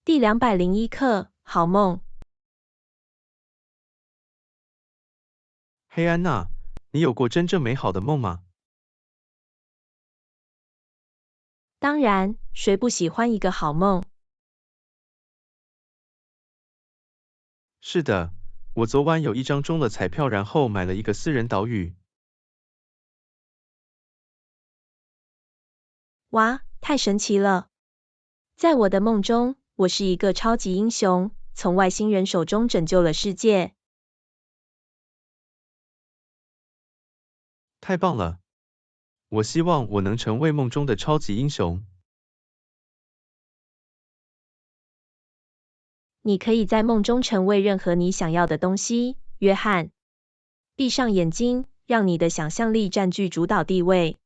第201课，好梦。嘿安娜，你有过真正美好的梦吗？当然，谁不喜欢一个好梦？是的，我昨晚有一张中了彩票，然后买了一个私人岛屿。哇，太神奇了！在我的梦中，我是一个超级英雄，从外星人手中拯救了世界。太棒了！我希望我能成为梦中的超级英雄。你可以在梦中成为任何你想要的东西，约翰。闭上眼睛，让你的想象力占据主导地位。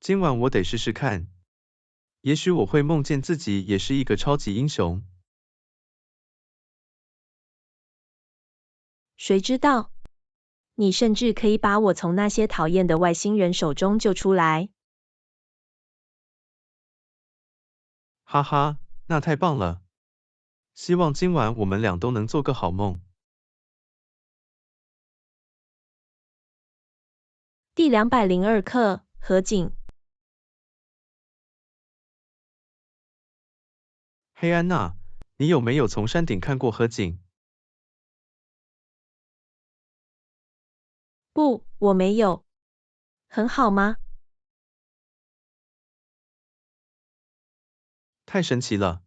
今晚我得试试看，也许我会梦见自己也是一个超级英雄。谁知道？你甚至可以把我从那些讨厌的外星人手中救出来。哈哈，那太棒了！希望今晚我们俩都能做个好梦。第202课，河景。嘿安娜，你有没有从山顶看过河景？不，我没有。很好吗？太神奇了！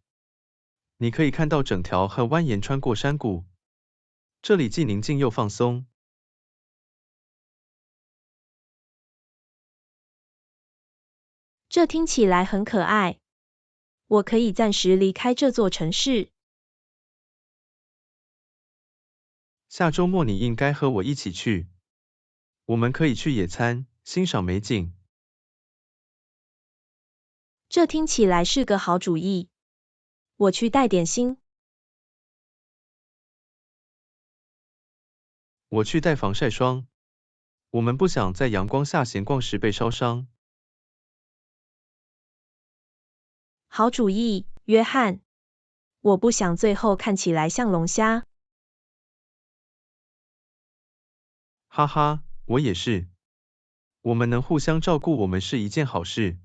你可以看到整条河蜿蜒穿过山谷，这里既宁静又放松。这听起来很可爱。我可以暂时离开这座城市。下周末你应该和我一起去，我们可以去野餐，欣赏美景。这听起来是个好主意。我去带点心。我去带防晒霜，我们不想在阳光下闲逛时被烧伤。好主意，约翰。我不想最后看起来像龙虾。哈哈，我也是。我们能互相照顾，我们是一件好事。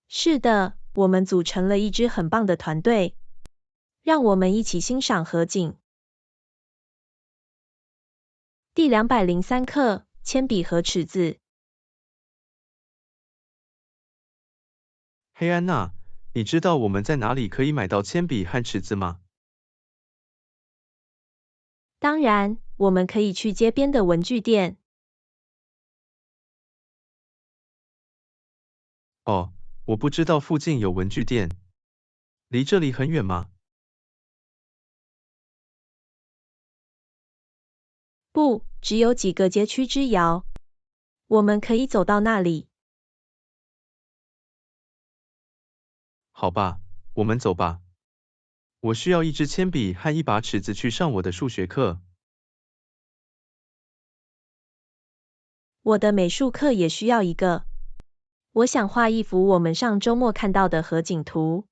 是的，我们组成了一支很棒的团队。让我们一起欣赏河景。第203课，铅笔和尺子。嘿安娜，你知道我们在哪里可以买到铅笔和尺子吗？当然，我们可以去街边的文具店。哦，我不知道附近有文具店。离这里很远吗？不，只有几个街区之遥。我们可以走到那里。好吧，我们走吧。我需要一支铅笔和一把尺子去上我的数学课。我的美术课也需要一个。我想画一幅我们上周末看到的河景图。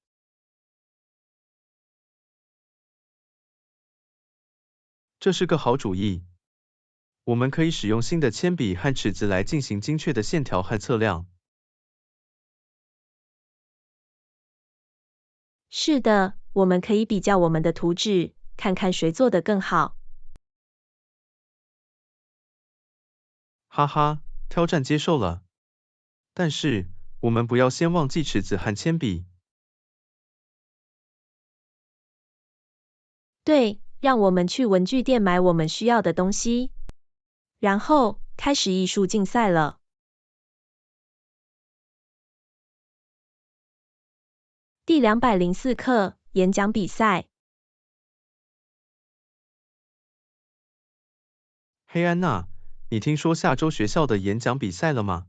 这是个好主意。我们可以使用新的铅笔和尺子来进行精确的线条和测量。是的，我们可以比较我们的图纸，看看谁做得更好。哈哈，挑战接受了。但是，我们不要先忘记尺子和铅笔。对，让我们去文具店买我们需要的东西。然后，开始艺术竞赛了。第204课，演讲比赛。嘿安娜，你听说下周学校的演讲比赛了吗？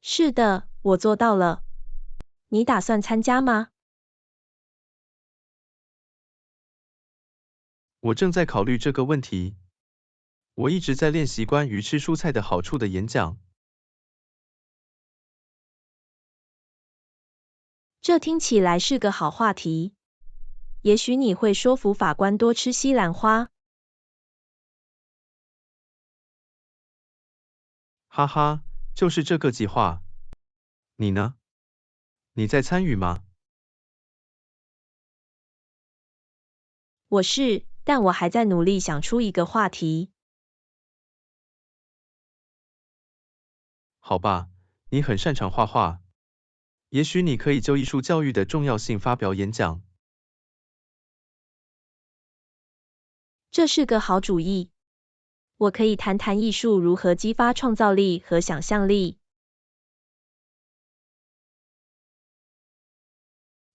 是的，我做到了。你打算参加吗？我正在考虑这个问题。我一直在练习关于吃蔬菜的好处的演讲。这听起来是个好话题。也许你会说服法官多吃西兰花。哈哈，就是这个计划。你呢？你在参与吗？我是，但我还在努力想出一个话题。好吧，你很擅长画画。也许你可以就艺术教育的重要性发表演讲。这是个好主意。我可以谈谈艺术如何激发创造力和想象力，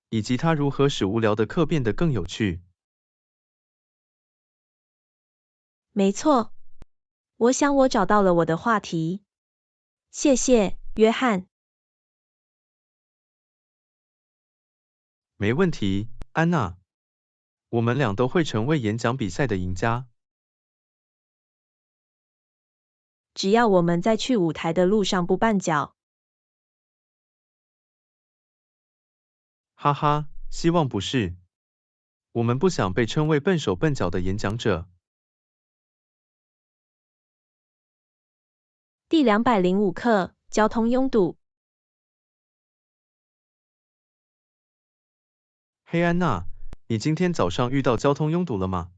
以及它如何使无聊的课变得更有趣。没错，我想我找到了我的话题。谢谢，约翰。没问题，安娜。我们俩都会成为演讲比赛的赢家。只要我们在去舞台的路上不绊脚。哈哈，希望不是。我们不想被称为笨手笨脚的演讲者。第205课，交通拥堵。嘿，安娜，你今天早上遇到交通拥堵了吗？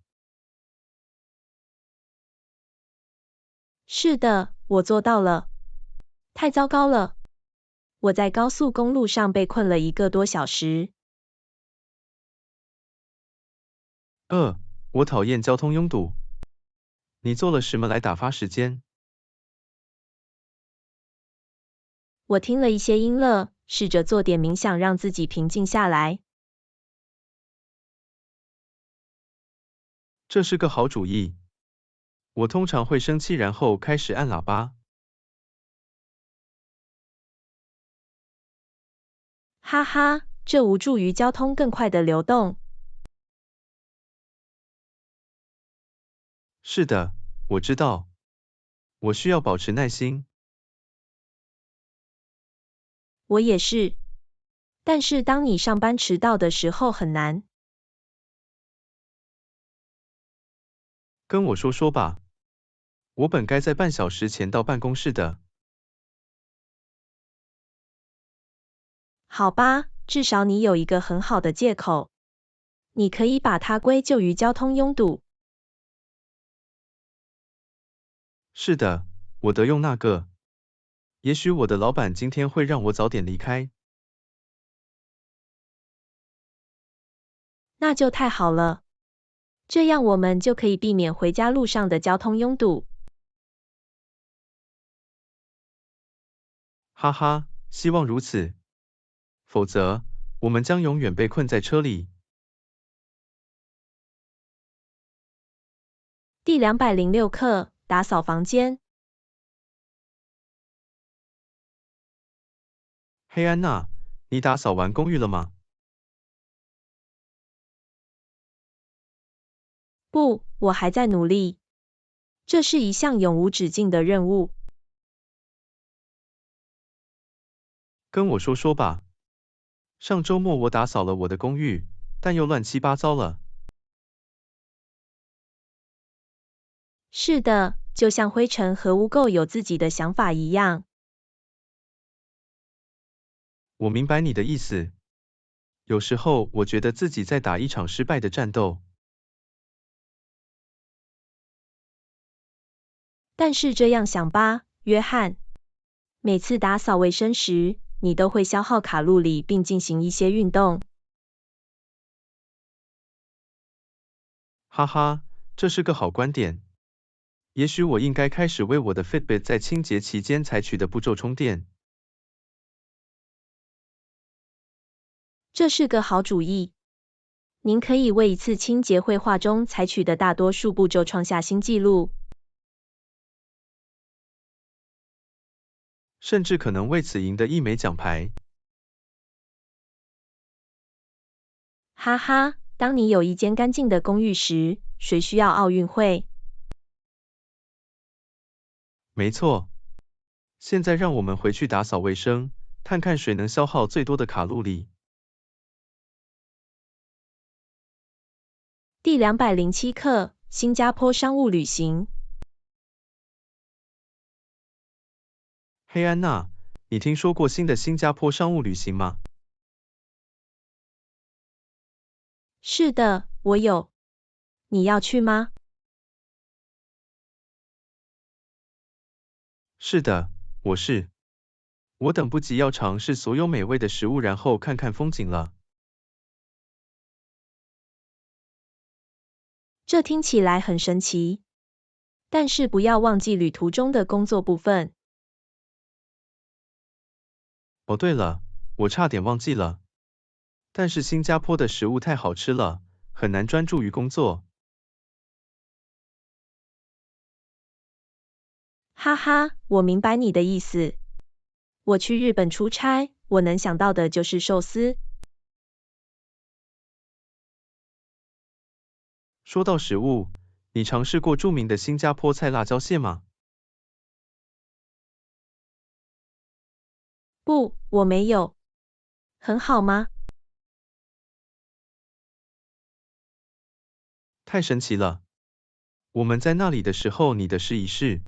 是的，我做到了。太糟糕了。我在高速公路上被困了1个多小时。我讨厌交通拥堵。你做了什么来打发时间？我听了一些音乐，试着做点冥想，让自己平静下来。这是个好主意。我通常会生气，然后开始按喇叭。哈哈，这无助于交通更快的流动。是的，我知道。我需要保持耐心。我也是。但是当你上班迟到的时候很难。跟我说说吧。我本该在半小时前到办公室的。好吧，至少你有一个很好的借口。你可以把它归咎于交通拥堵。是的，我得用那个。也许我的老板今天会让我早点离开。那就太好了。这样我们就可以避免回家路上的交通拥堵。哈哈，希望如此。否则，我们将永远被困在车里。第206课，打扫房间。嘿，安娜，你打扫完公寓了吗？不，我还在努力。这是一项永无止境的任务。跟我说说吧。上周末我打扫了我的公寓，但又乱七八糟了。是的，就像灰尘和污垢有自己的想法一样。我明白你的意思。有时候我觉得自己在打一场失败的战斗。但是这样想吧，约翰。每次打扫卫生时，你都会消耗卡路里并进行一些运动。哈哈，这是个好观点。也许我应该开始为我的 Fitbit 在清洁期间采取的步骤充电。这是个好主意。您可以为一次清洁绘画中采取的大多数步骤创下新纪录。甚至可能为此赢得一枚奖牌。哈哈，当你有一间干净的公寓时，谁需要奥运会？没错。现在让我们回去打扫卫生，看看谁能消耗最多的卡路里。第207课，新加坡商务旅行。嘿安娜，你听说过新的新加坡商务旅行吗？是的，我有。你要去吗？是的，我等不及要尝试所有美味的食物，然后看看风景了。这听起来很神奇。但是不要忘记旅途中的工作部分。哦，对了，我差点忘记了。但是新加坡的食物太好吃了，很难专注于工作。哈哈，我明白你的意思。我去日本出差，我能想到的就是寿司。说到食物，你尝试过著名的新加坡菜辣椒蟹吗？不，我没有。很好吗？太神奇了！我们在那里的时候，你得试一试。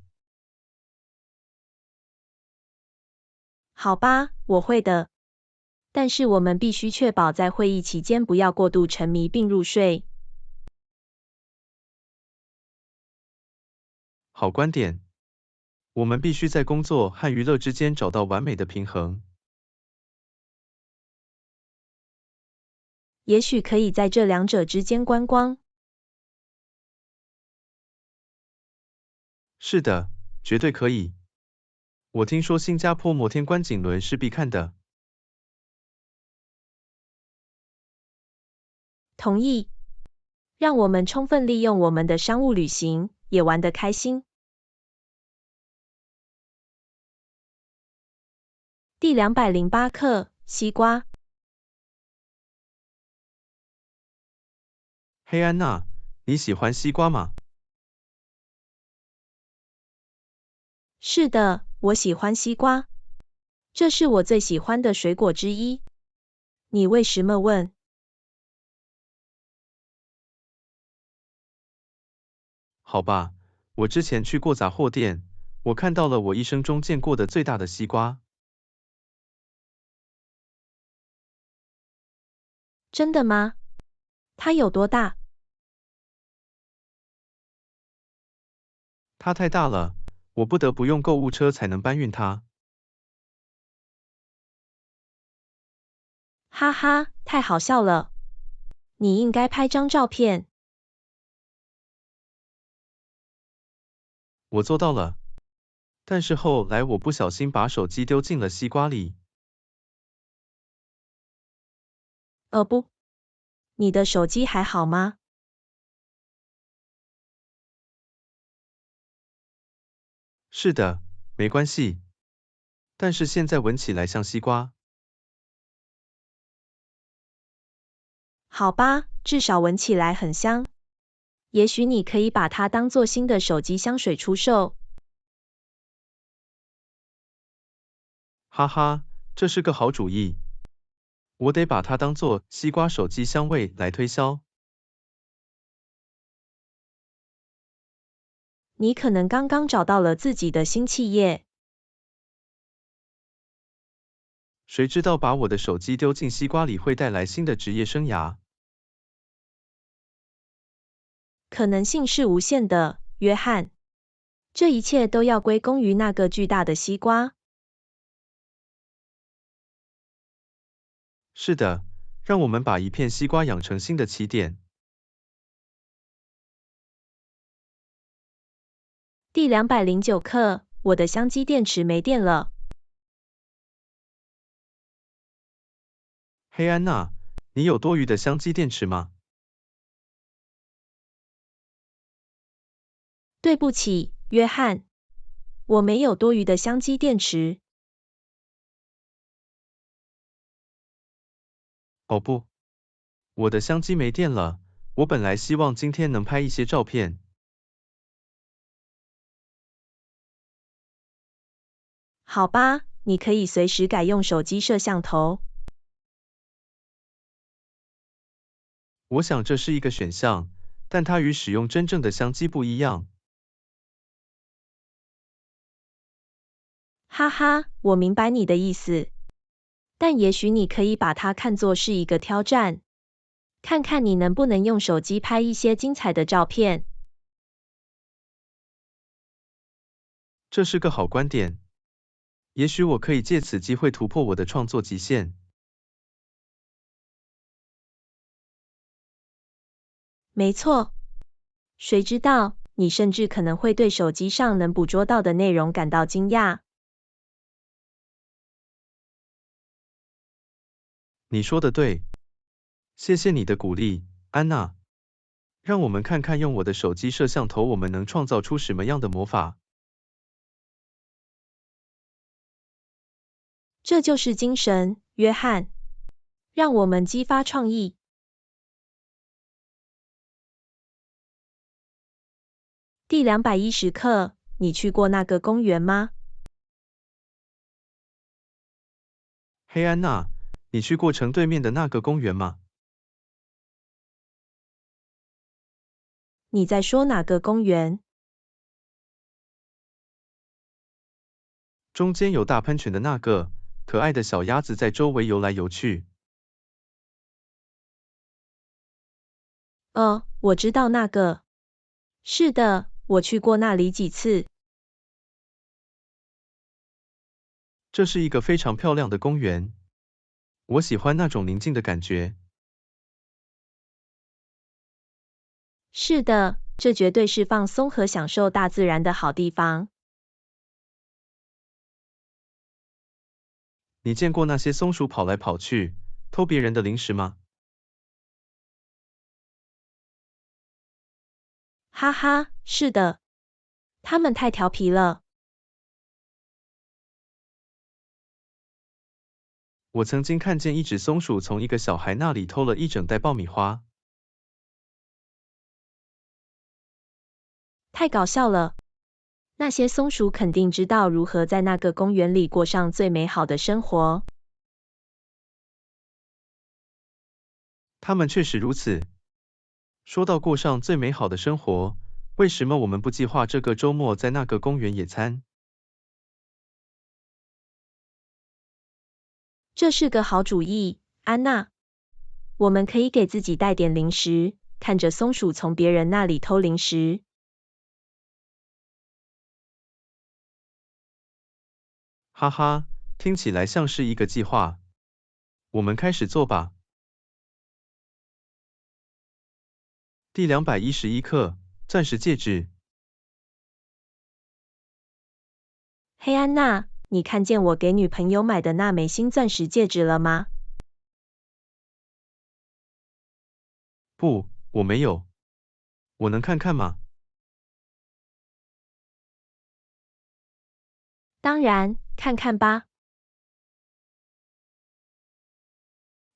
好吧，我会的。但是我们必须确保在会议期间不要过度沉迷并入睡。好观点。我们必须在工作和娱乐之间找到完美的平衡。也许可以在这两者之间观光。是的，绝对可以。我听说新加坡摩天观景轮是必看的。同意。让我们充分利用我们的商务旅行，也玩得开心。第208课，西瓜。嘿安娜，你喜欢西瓜吗？是的，我喜欢西瓜。这是我最喜欢的水果之一。你为什么问？好吧，我之前去过杂货店，我看到了我一生中见过的最大的西瓜。真的吗？它有多大？它太大了，我不得不用购物车才能搬运它。哈哈，太好笑了。你应该拍张照片。我做到了，但是后来我不小心把手机丢进了西瓜里。不，你的手机还好吗？是的，没关系。但是现在闻起来像西瓜。好吧，至少闻起来很香。也许你可以把它当做新的手机香水出售。哈哈，这是个好主意。我得把它当做西瓜手机香味来推销。你可能刚刚找到了自己的新企业。谁知道把我的手机丢进西瓜里会带来新的职业生涯？可能性是无限的，约翰。这一切都要归功于那个巨大的西瓜。是的，让我们把一片西瓜养成新的起点。第209课，我的相机电池没电了。嘿安娜，你有多余的相机电池吗？对不起，约翰。我没有多余的相机电池。哦不，我的相机没电了。我本来希望今天能拍一些照片。好吧，你可以随时改用手机摄像头。我想这是一个选项，但它与使用真正的相机不一样。哈哈，我明白你的意思。但也许你可以把它看作是一个挑战，看看你能不能用手机拍一些精彩的照片。这是个好观点。也许我可以借此机会突破我的创作极限。没错，谁知道，你甚至可能会对手机上能捕捉到的内容感到惊讶。你说的对，谢谢你的鼓励，安娜。让我们看看用我的手机摄像头我们能创造出什么样的魔法。这就是精神，约翰。让我们激发创意。第210课，你去过那个公园吗？嘿安娜，你去过城对面的那个公园吗？你在说哪个公园？中间有大喷泉的那个，可爱的小鸭子在周围游来游去。哦，我知道那个。是的，我去过那里几次。这是一个非常漂亮的公园。我喜欢那种宁静的感觉。是的，这绝对是放松和享受大自然的好地方。你见过那些松鼠跑来跑去，偷别人的零食吗？哈哈，是的，它们太调皮了。我曾经看见一只松鼠从一个小孩那里偷了一整袋爆米花。太搞笑了。那些松鼠肯定知道如何在那个公园里过上最美好的生活。它们确实如此。说到过上最美好的生活，为什么我们不计划这个周末在那个公园野餐？这是个好主意，安娜。我们可以给自己带点零食，看着松鼠从别人那里偷零食。哈哈，听起来像是一个计划。我们开始做吧。第211课，钻石戒指。嘿安娜，你看见我给女朋友买的那枚新钻石戒指了吗？不，我没有。我能看看吗？当然，看看吧。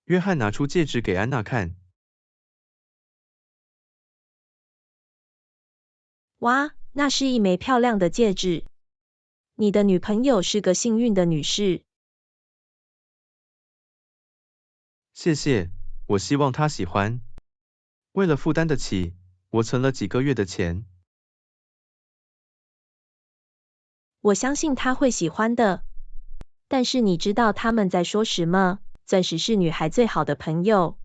约翰拿出戒指给安娜看。哇，那是一枚漂亮的戒指。你的女朋友是个幸运的女士。谢谢，我希望她喜欢。为了负担得起，我存了几个月的钱。我相信她会喜欢的。但是你知道他们在说什么？钻石是女孩最好的朋友。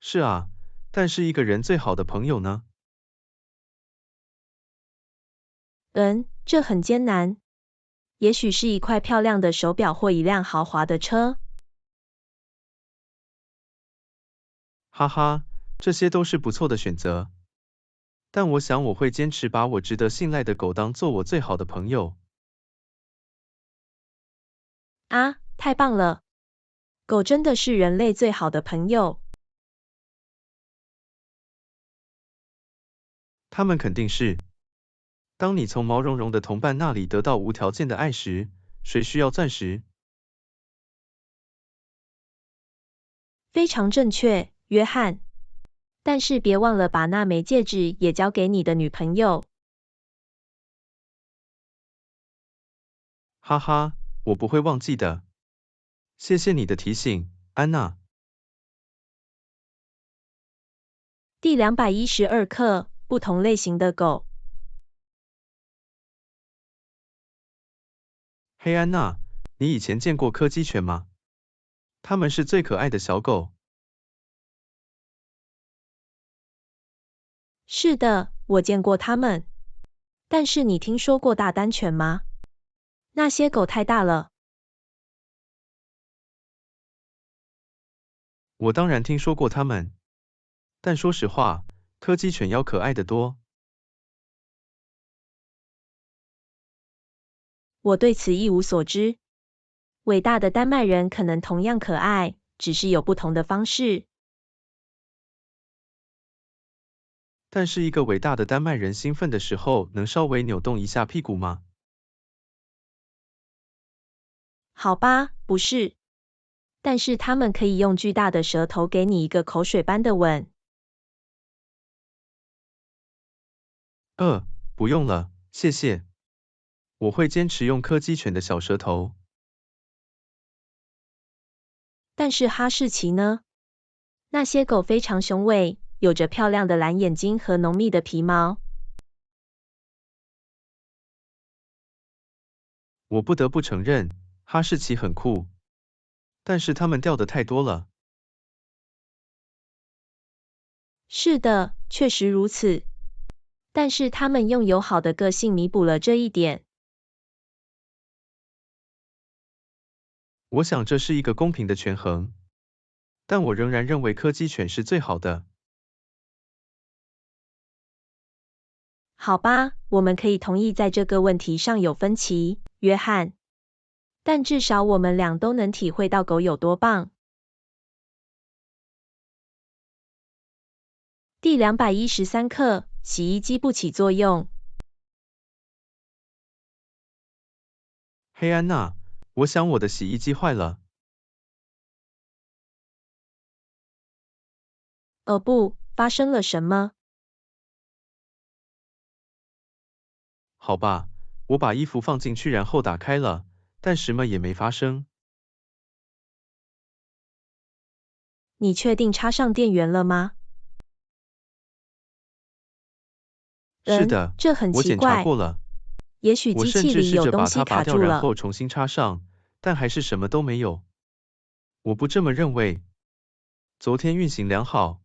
是啊，但是一个人最好的朋友呢？这很艰难。也许是一块漂亮的手表或一辆豪华的车。哈哈，这些都是不错的选择。但我想我会坚持把我值得信赖的狗当做我最好的朋友。啊，太棒了！狗真的是人类最好的朋友。它们肯定是。当你从毛茸茸的同伴那里得到无条件的爱时，谁需要钻石？非常正确，约翰。但是别忘了把那枚戒指也交给你的女朋友。哈哈，我不会忘记的。谢谢你的提醒，安娜。第212课，不同类型的狗。嘿，安娜，你以前见过柯基犬吗？它们是最可爱的小狗。是的，我见过它们。但是你听说过大丹犬吗？那些狗太大了。我当然听说过它们，但说实话，柯基犬要可爱得多。我对此一无所知。伟大的丹麦人可能同样可爱，只是有不同的方式。但是一个伟大的丹麦人兴奋的时候能稍微扭动一下屁股吗？好吧，不是。但是他们可以用巨大的舌头给你一个口水般的吻。不用了，谢谢。我会坚持用柯基犬的小舌头。但是哈士奇呢？那些狗非常雄伟，有着漂亮的蓝眼睛和浓密的皮毛。我不得不承认，哈士奇很酷，但是它们掉的太多了。是的，确实如此。但是他们用友好的个性弥补了这一点。我想这是一个公平的权衡，但我仍然认为柯基犬是最好的。好吧，我们可以同意在这个问题上有分歧，约翰。但至少我们俩都能体会到狗有多棒。第213课，洗衣机不起作用。嘿，安娜，我想我的洗衣机坏了。不，发生了什么？好吧，我把衣服放进去然后打开了，但什么也没发生。你确定插上电源了吗？是的，这很我检查奇怪。过了。也许我甚机器里至试着把有东西它拔掉然卡住了。后重新插上，但还是什么都没有。我不这么认为。昨天运行良好，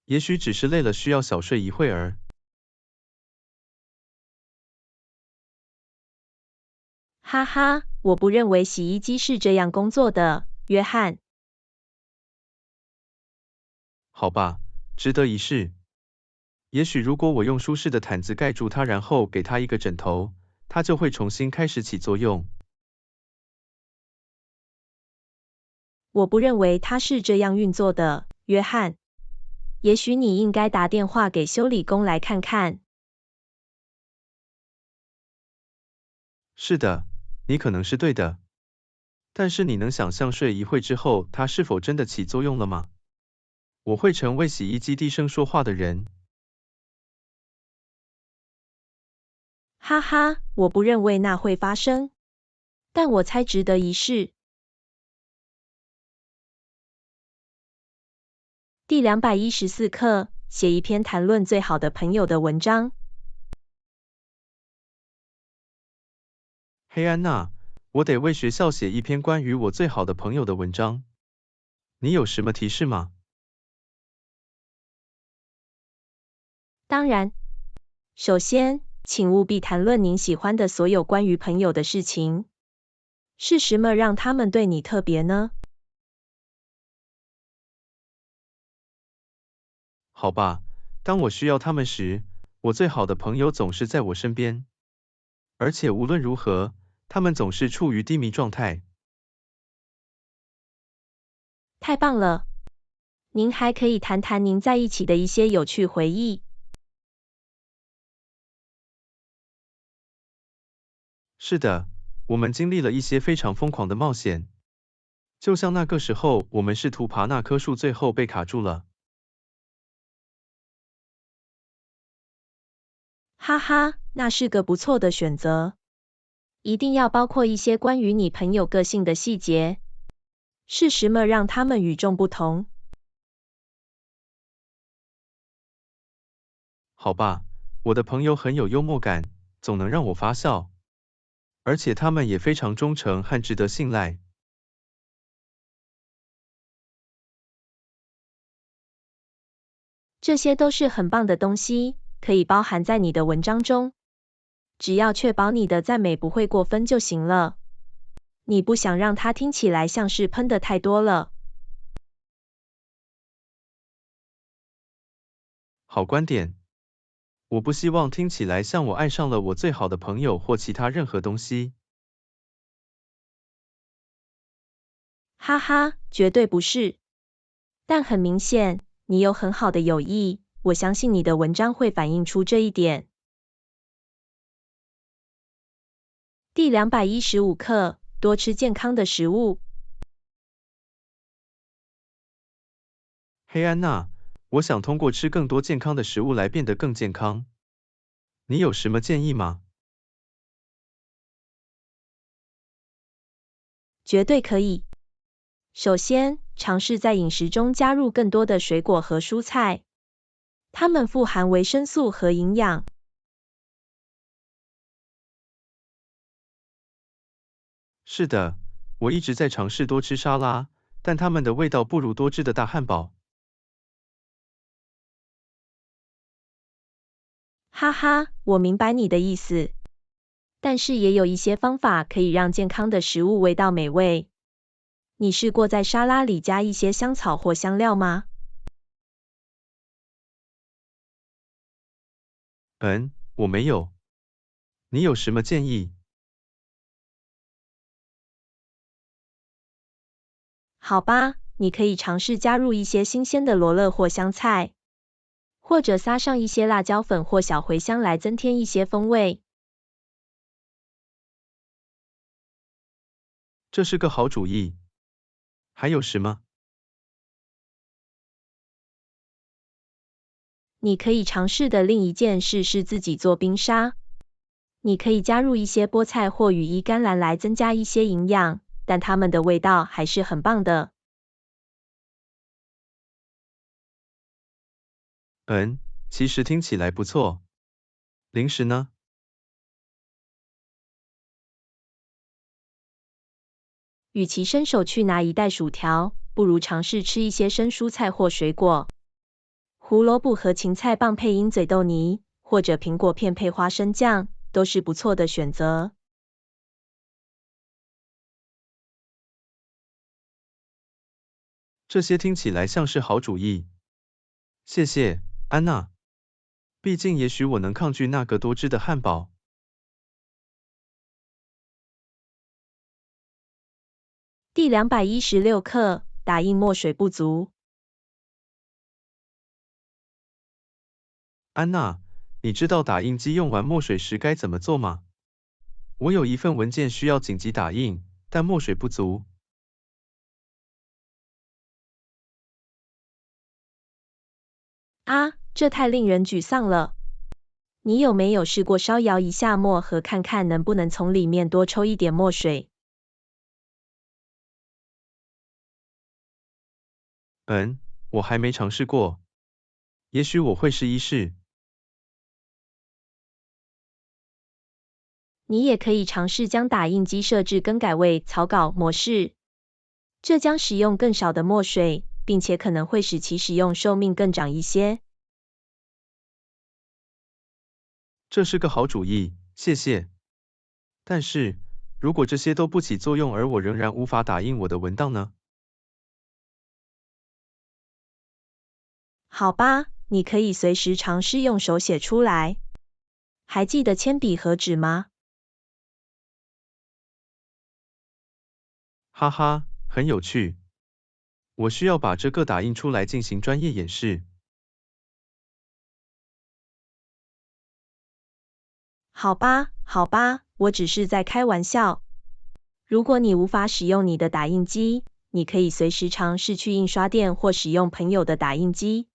也许只是累了需要小睡一会儿。哈哈，我不认为洗衣机是这样工作的，约翰。好吧，值得一试。也许如果我用舒适的毯子盖住它，然后给它一个枕头，它就会重新开始起作用。我不认为它是这样运作的，约翰。也许你应该打电话给修理工来看看。是的，你可能是对的。但是你能想象睡一会之后，它是否真的起作用了吗？我会成为洗衣机低声说话的人。哈哈，我不认为那会发生。但我猜值得一试。第214课，写一篇谈论最好的朋友的文章。嘿，安娜，我得为学校写一篇关于我最好的朋友的文章。你有什么提示吗？当然，首先，请务必谈论您喜欢的所有关于朋友的事情。是什么让他们对你特别呢？好吧，当我需要他们时，我最好的朋友总是在我身边。而且无论如何，他们总是处于低迷状态。太棒了！您还可以谈谈您在一起的一些有趣回忆。是的，我们经历了一些非常疯狂的冒险。就像那个时候，我们试图爬那棵树，最后被卡住了。哈哈，那是个不错的选择。一定要包括一些关于你朋友个性的细节，是什么让他们与众不同？好吧，我的朋友很有幽默感，总能让我发笑，而且他们也非常忠诚和值得信赖。这些都是很棒的东西，可以包含在你的文章中。只要确保你的赞美不会过分就行了。你不想让它听起来像是喷的太多了。好观点。我不希望听起来像我爱上了我最好的朋友或其他任何东西。哈哈，绝对不是。但很明显，你有很好的友谊，我相信你的文章会反映出这一点。第215课，多吃健康的食物。嘿安娜，我想通过吃更多健康的食物来变得更健康。你有什么建议吗？绝对可以。首先，尝试在饮食中加入更多的水果和蔬菜，它们富含维生素和营养。是的，我一直在尝试多吃沙拉，但它们的味道不如多汁的大汉堡。哈哈，我明白你的意思。但是也有一些方法可以让健康的食物味道美味。你试过在沙拉里加一些香草或香料吗？我没有。你有什么建议？好吧，你可以尝试加入一些新鲜的罗勒或香菜，或者撒上一些辣椒粉或小茴香来增添一些风味。这是个好主意。还有什么？你可以尝试的另一件事是自己做冰沙。你可以加入一些菠菜或羽衣甘蓝来增加一些营养，但它们的味道还是很棒的。其实听起来不错。零食呢？与其伸手去拿一袋薯条，不如尝试吃一些生蔬菜或水果。胡萝卜和芹菜棒配鹰嘴豆泥，或者苹果片配花生酱，都是不错的选择。这些听起来像是好主意。谢谢，安娜。毕竟也许我能抗拒那个多汁的汉堡。第216课，打印墨水不足。安娜，你知道打印机用完墨水时该怎么做吗？我有一份文件需要紧急打印，但墨水不足。啊，这太令人沮丧了。你有没有试过烧摇一下墨盒，看看能不能从里面多抽一点墨水？我还没尝试过。也许我会试一试。你也可以尝试将打印机设置更改为草稿模式，这将使用更少的墨水，并且可能会使其使用寿命更长一些。这是个好主意，谢谢。但是，如果这些都不起作用，而我仍然无法打印我的文档呢？好吧，你可以随时尝试用手写出来。还记得铅笔和纸吗？哈哈，很有趣。我需要把这个打印出来进行专业演示。好吧，好吧，我只是在开玩笑。如果你无法使用你的打印机，你可以随时尝试去印刷店或使用朋友的打印机。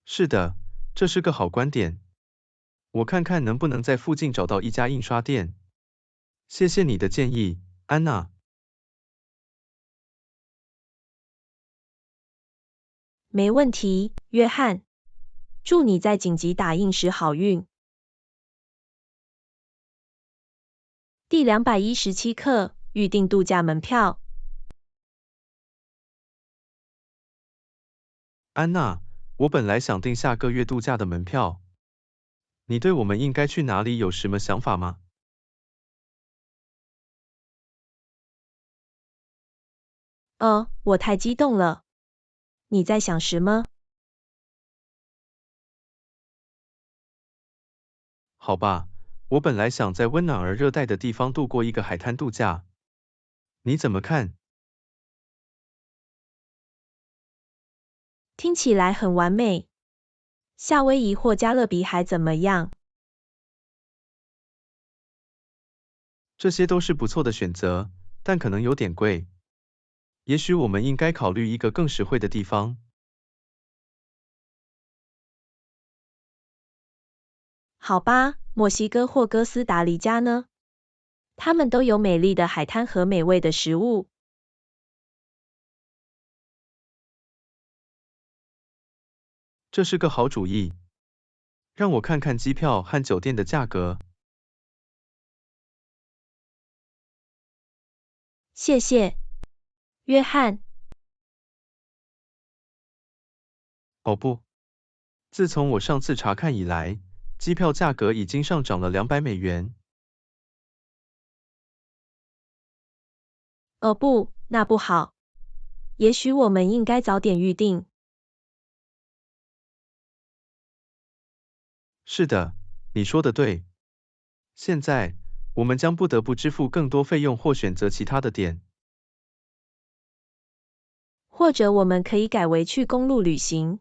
是的，这是个好观点。我看看能不能在附近找到一家印刷店。谢谢你的建议，安娜。没问题，约翰。祝你在紧急打印时好运。第217课，预订度假门票。安娜，我本来想订下个月度假的门票。你对我们应该去哪里有什么想法吗？我太激动了。你在想什么？好吧，我本来想在温暖而热带的地方度过一个海滩度假。你怎么看？听起来很完美。夏威夷或加勒比海怎么样？这些都是不错的选择，但可能有点贵。也许我们应该考虑一个更实惠的地方。好吧，墨西哥或哥斯达黎加呢？它们都有美丽的海滩和美味的食物。这是个好主意。让我看看机票和酒店的价格。谢谢，约翰。哦不，自从我上次查看以来，机票价格已经上涨了$200。哦不，那不好。也许我们应该早点预定。是的，你说的对。现在，我们将不得不支付更多费用或选择其他的点。或者我们可以改为去公路旅行。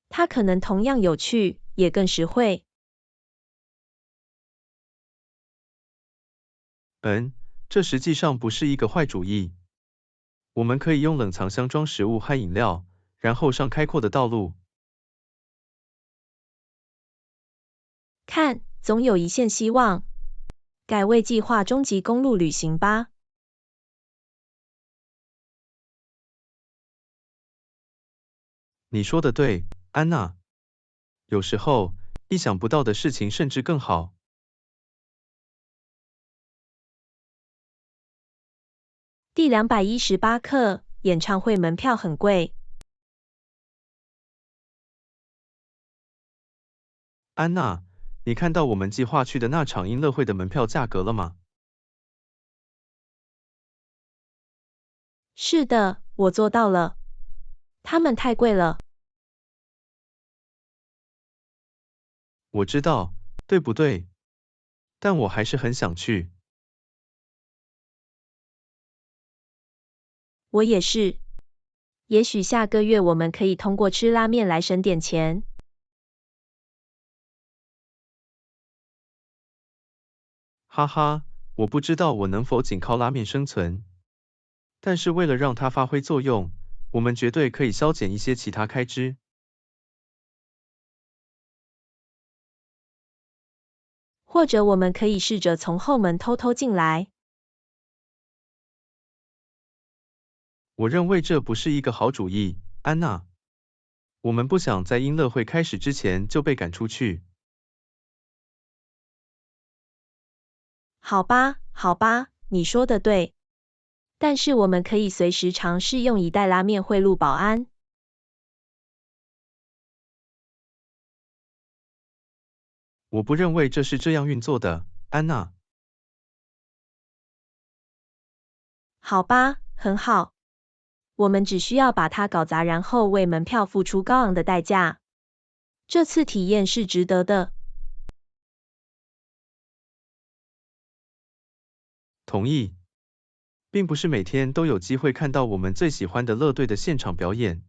它可能同样有趣，也更实惠。这实际上不是一个坏主意。我们可以用冷藏箱装食物和饮料，然后上开阔的道路。看，总有一线希望。改为计划终极公路旅行吧。你说的对，安娜。有时候，意想不到的事情甚至更好。第218课，演唱会门票很贵。安娜，你看到我们计划去的那场音乐会的门票价格了吗？是的，我做到了。它们太贵了。我知道，对不对？但我还是很想去。我也是。也许下个月我们可以通过吃拉面来省点钱。哈哈，我不知道我能否仅靠拉面生存。但是为了让它发挥作用，我们绝对可以削减一些其他开支。或者我们可以试着从后门偷偷进来。我认为这不是一个好主意，安娜。我们不想在音乐会开始之前就被赶出去。好吧，好吧，你说的对。但是我们可以随时尝试用一袋拉面贿赂保安。我不认为这是这样运作的，安娜。好吧，很好。我们只需要把它搞砸，然后为门票付出高昂的代价。这次体验是值得的。同意。并不是每天都有机会看到我们最喜欢的乐队的现场表演。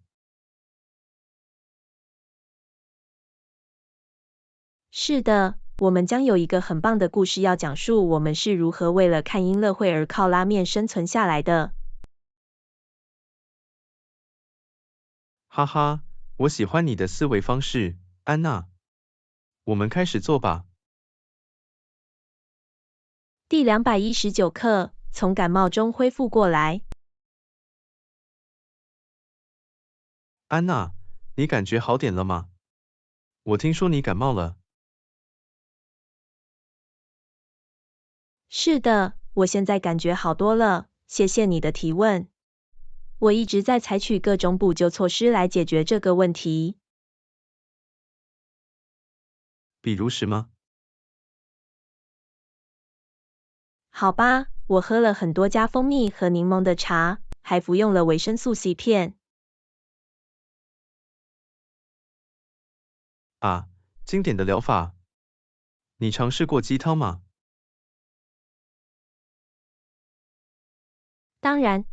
是的，我们将有一个很棒的故事要讲述我们是如何为了看音乐会而靠拉面生存下来的。哈哈，我喜欢你的思维方式，安娜。我们开始做吧。第219课，从感冒中恢复过来。安娜，你感觉好点了吗？我听说你感冒了。是的，我现在感觉好多了，谢谢你的提问。我一直在采取各种补救措施来解决这个问题。比如什么？好吧，我喝了很多加蜂蜜和柠檬的茶，还服用了维生素 C 片。啊，经典的疗法。你尝试过鸡汤吗？当然，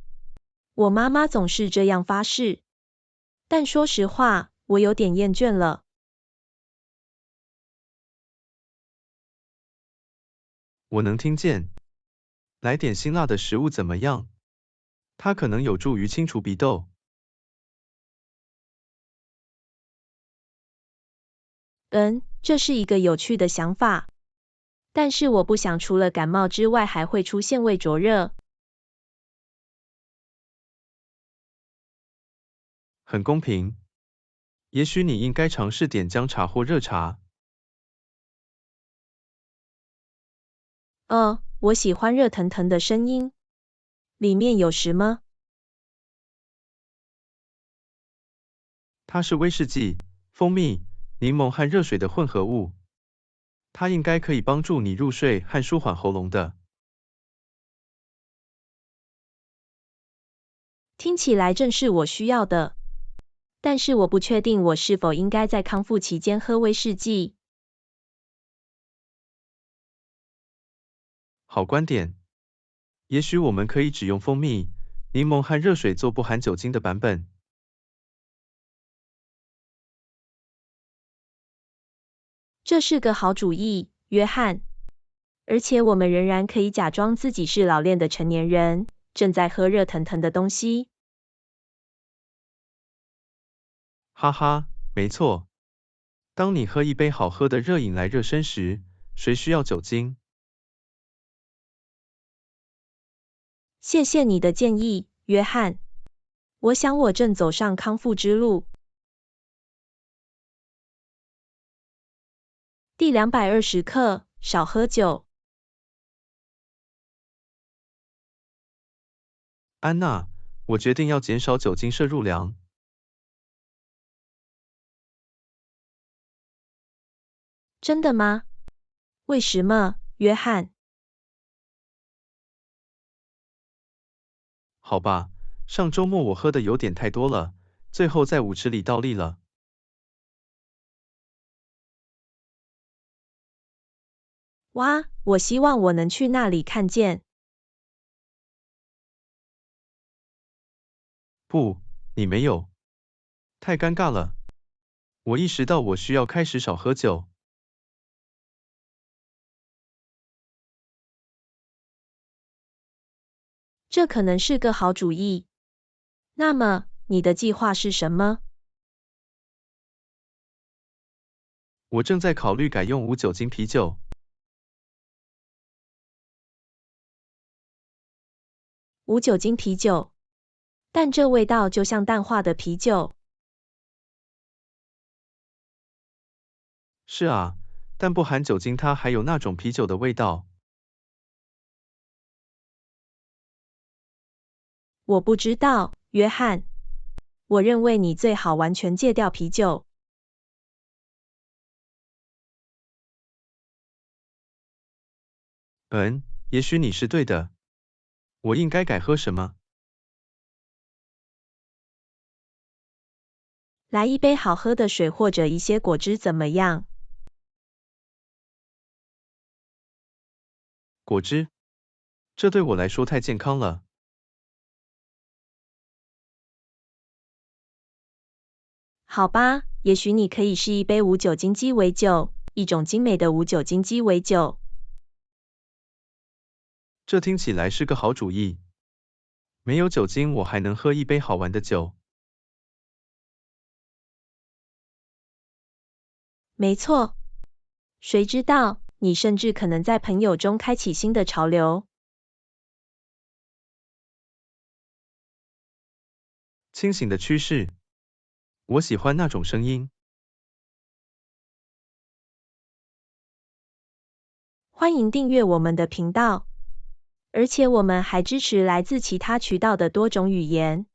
我妈妈总是这样发誓。但说实话，我有点厌倦了。我能听见。来点辛辣的食物怎么样？它可能有助于清除鼻窦。这是一个有趣的想法。但是我不想除了感冒之外还会出现胃灼热。很公平。也许你应该尝试点姜茶或热茶。我喜欢热腾腾的声音。里面有什么？它是威士忌、蜂蜜、柠檬和热水的混合物。它应该可以帮助你入睡和舒缓喉咙的。听起来正是我需要的。但是我不确定我是否应该在康复期间喝威士忌。好观点。也许我们可以只用蜂蜜、柠檬和热水做不含酒精的版本。这是个好主意，约翰。而且我们仍然可以假装自己是老练的成年人，正在喝热腾腾的东西。哈哈，没错。当你喝一杯好喝的热饮来热身时，谁需要酒精？谢谢你的建议，约翰。我想我正走上康复之路。第220课，少喝酒。安娜，我决定要减少酒精摄入量。真的吗？为什么，约翰？好吧，上周末我喝的有点太多了，最后在舞池里倒立了。哇，我希望我能去那里看见。不，你没有。太尴尬了。我意识到我需要开始少喝酒。这可能是个好主意。那么，你的计划是什么？我正在考虑改用无酒精啤酒。无酒精啤酒。但这味道就像淡化的啤酒。是啊，但不含酒精它还有那种啤酒的味道。我不知道，约翰。我认为你最好完全戒掉啤酒。也许你是对的。我应该改喝什么？来一杯好喝的水或者一些果汁怎么样？果汁？这对我来说太健康了。好吧，也许你可以是一杯无酒精鸡尾酒，一种精美的无酒精鸡尾酒。这听起来是个好主意。没有酒精我还能喝一杯好玩的酒。没错，谁知道，你甚至可能在朋友中开启新的潮流。清醒的趋势，我喜欢那种声音。欢迎订阅我们的频道，而且我们还支持来自其他渠道的多种语言。